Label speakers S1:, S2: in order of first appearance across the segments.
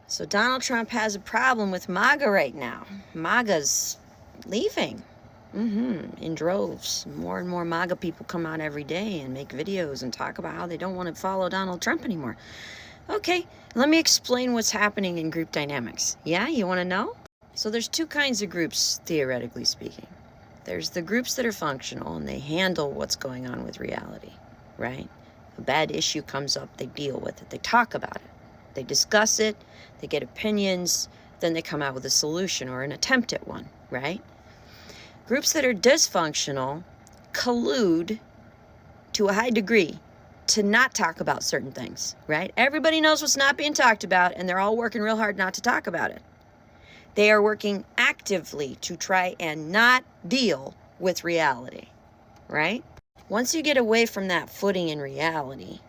S1: So Donald Trump has a problem with MAGA right now. MAGA's leaving in droves. More and more MAGA people come out every day and make videos and talk about how they don't want to follow Donald Trump anymore. Okay, let me explain what's happening in group dynamics. Yeah, you want to know? So there's two kinds of groups, theoretically speaking. There's the groups that are functional and they handle what's going on with reality, right? A bad issue comes up, they deal with it, they talk about it, they discuss it, they get opinions, then they come out with a solution or an attempt at one, right? Groups that are dysfunctional collude to a high degree to not talk about certain things, right? Everybody knows what's not being talked about and they're all working real hard not to talk about it. They are working actively to try and not deal with reality, right? Once you get away from that footing in reality,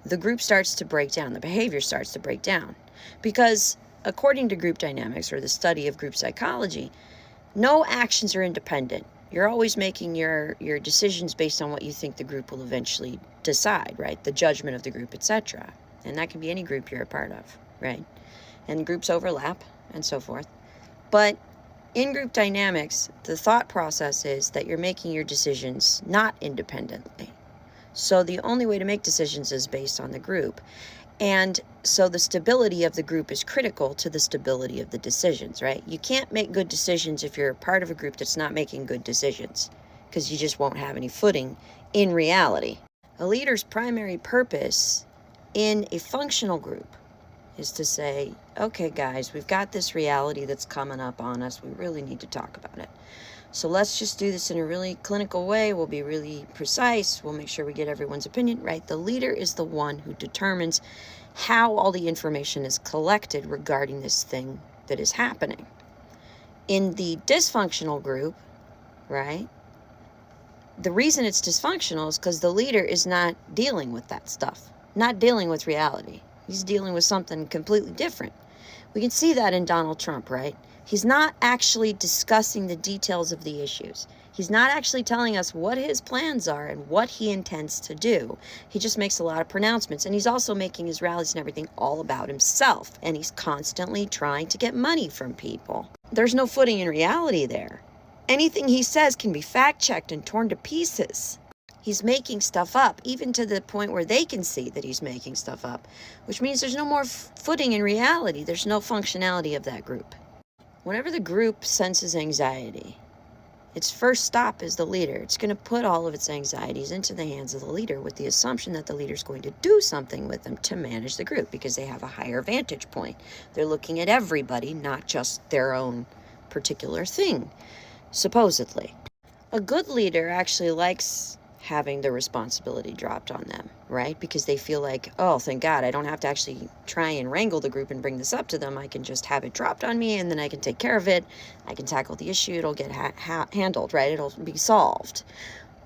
S1: the group starts to break down, the behavior starts to break down. Because according to group dynamics or the study of group psychology, no actions are independent. You're always making your decisions based on what you think the group will eventually decide, right? The judgment of the group, etc. And that can be any group you're a part of, right? And groups overlap and so forth. But in group dynamics, the thought process is that you're making your decisions not independently. So the only way to make decisions is based on the group. And so the stability of the group is critical to the stability of the decisions, right? You can't make good decisions if you're a part of a group that's not making good decisions, because you just won't have any footing in reality. A leader's primary purpose in a functional group is to say, okay, guys, we've got this reality that's coming up on us. We really need to talk about it. So let's just do this in a really clinical way. We'll be really precise. We'll make sure we get everyone's opinion, right? The leader is the one who determines how all the information is collected regarding this thing that is happening. In the dysfunctional group, right, the reason it's dysfunctional is because the leader is not dealing with that stuff, not dealing with reality. He's dealing with something completely different. We can see that in Donald Trump, right? He's not actually discussing the details of the issues. He's not actually telling us what his plans are and what he intends to do. He just makes a lot of pronouncements. And he's also making his rallies and everything all about himself. And he's constantly trying to get money from people. There's no footing in reality there. Anything he says can be fact-checked and torn to pieces. He's making stuff up, even to the point where they can see that he's making stuff up, which means there's no more footing in reality. There's no functionality of that group. Whenever the group senses anxiety, its first stop is the leader. It's going to put all of its anxieties into the hands of the leader with the assumption that the leader's going to do something with them to manage the group because they have a higher vantage point. They're looking at everybody, not just their own particular thing, supposedly. A good leader actually likes having the responsibility dropped on them, right? Because they feel like, oh, thank God, I don't have to actually try and wrangle the group and bring this up to them. I can just have it dropped on me and then I can take care of it. I can tackle the issue. It'll get handled, right? It'll be solved.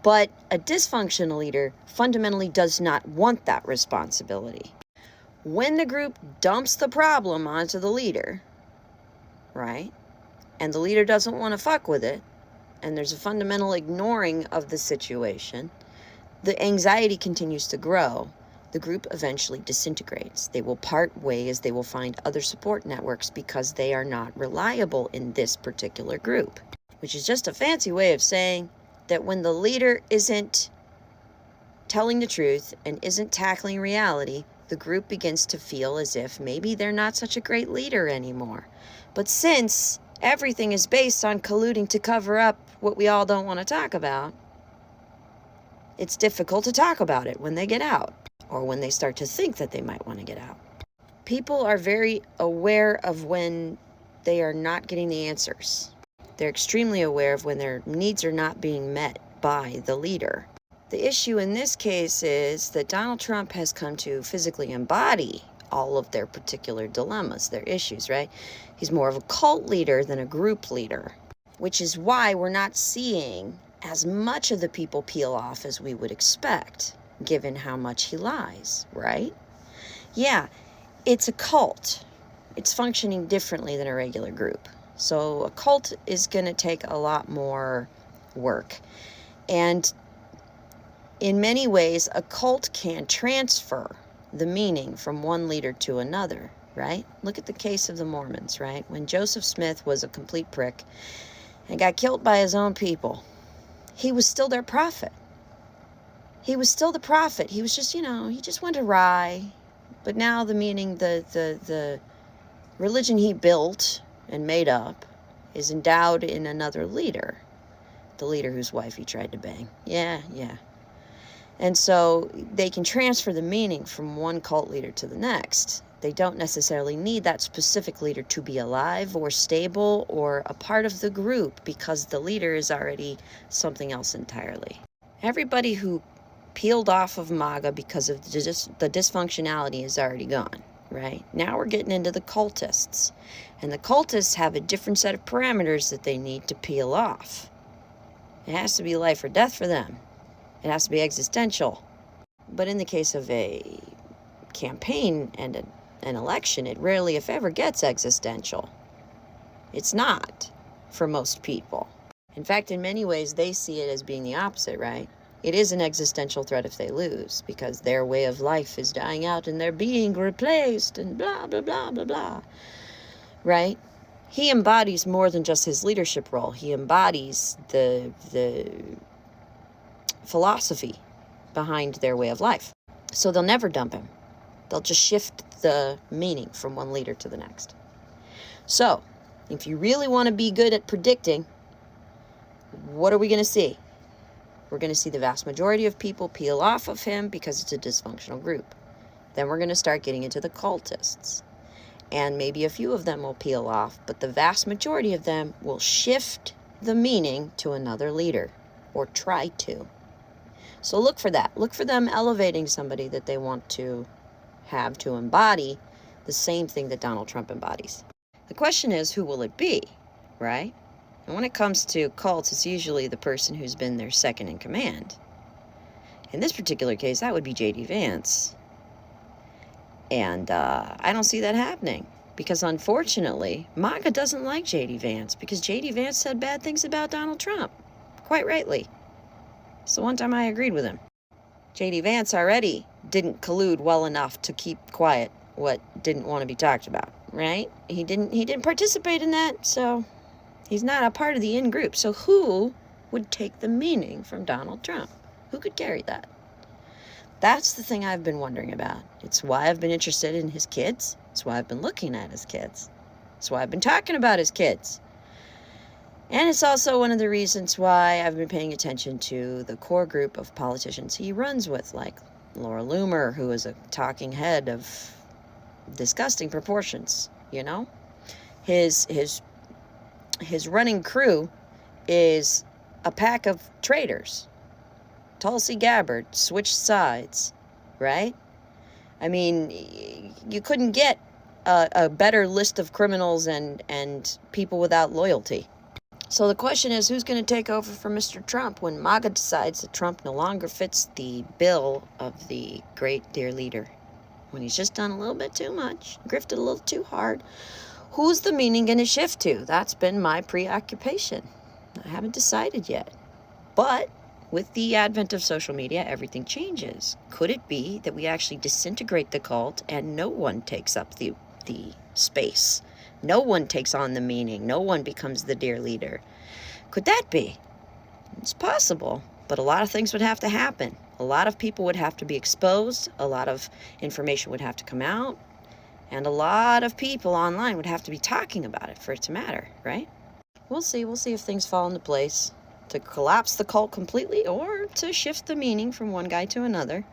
S1: But a dysfunctional leader fundamentally does not want that responsibility. When the group dumps the problem onto the leader, right? And the leader doesn't want to fuck with it, and there's a fundamental ignoring of the situation, the anxiety continues to grow. The group eventually disintegrates. They will part ways. They will find other support networks because they are not reliable in this particular group, which is just a fancy way of saying that when the leader isn't telling the truth and isn't tackling reality, the group begins to feel as if maybe they're not such a great leader anymore. But since everything is based on colluding to cover up what we all don't want to talk about, it's difficult to talk about it when they get out or when they start to think that they might want to get out. People are very aware of when they are not getting the answers. They're extremely aware of when their needs are not being met by the leader. The issue in this case is that Donald Trump has come to physically embody all of their particular dilemmas, their issues, right? He's more of a cult leader than a group leader, which is why we're not seeing as much of the people peel off as we would expect, given how much he lies, right? Yeah, it's a cult. It's functioning differently than a regular group. So a cult is going to take a lot more work. And in many ways, a cult can transfer the meaning from one leader to another. right? Look at the case of the Mormons, right? When Joseph Smith was a complete prick and got killed by his own people, he was still their prophet. He was still the prophet. He was just, he just went awry. But now the religion he built and made up is endowed in another leader. The leader whose wife he tried to bang. Yeah. And so they can transfer the meaning from one cult leader to the next. They don't necessarily need that specific leader to be alive or stable or a part of the group, because the leader is already something else entirely. Everybody who peeled off of MAGA because of the dysfunctionality is already gone, right? Now we're getting into the cultists. And the cultists have a different set of parameters that they need to peel off. It has to be life or death for them. It has to be existential. But in the case of a campaign and an election, it rarely, if ever, gets existential. It's not for most people. In fact, in many ways, they see it as being the opposite, right? It is an existential threat if they lose, because their way of life is dying out and they're being replaced and blah, blah, blah, blah, blah. Right? He embodies more than just his leadership role. He embodies the philosophy behind their way of life. So they'll never dump him. They'll just shift the meaning from one leader to the next. So, if you really want to be good at predicting, what are we going to see? We're going to see the vast majority of people peel off of him because it's a dysfunctional group. Then we're going to start getting into the cultists. And maybe a few of them will peel off, but the vast majority of them will shift the meaning to another leader, or try to. So look for that. Look for them elevating somebody that they want to have to embody the same thing that Donald Trump embodies. The question is, who will it be, right? And when it comes to cults, it's usually the person who's been their second in command. In this particular case, that would be J.D. Vance. And I don't see that happening, because unfortunately, MAGA doesn't like J.D. Vance, because J.D. Vance said bad things about Donald Trump, quite rightly. It's the one time I agreed with him. J.D. Vance already didn't collude well enough to keep quiet what didn't want to be talked about, right? He didn't participate in that, so he's not a part of the in-group. So who would take the meaning from Donald Trump? Who could carry that? That's the thing I've been wondering about. It's why I've been interested in his kids. It's why I've been looking at his kids. It's why I've been talking about his kids. And it's also one of the reasons why I've been paying attention to the core group of politicians he runs with, like Laura Loomer, who is a talking head of disgusting proportions, His running crew is a pack of traitors. Tulsi Gabbard switched sides, right? I mean, you couldn't get a better list of criminals and people without loyalty. So the question is, who's going to take over for Mr. Trump when MAGA decides that Trump no longer fits the bill of the great dear leader? When he's just done a little bit too much, grifted a little too hard. Who's the meaning going to shift to? That's been my preoccupation. I haven't decided yet. But with the advent of social media, everything changes. Could it be that we actually disintegrate the cult and no one takes up the space? No one takes on the meaning. No one becomes the dear leader. Could that be? It's possible, but a lot of things would have to happen. A lot of people would have to be exposed. A lot of information would have to come out. And a lot of people online would have to be talking about it for it to matter, right? We'll see. We'll see if things fall into place to collapse the cult completely or to shift the meaning from one guy to another.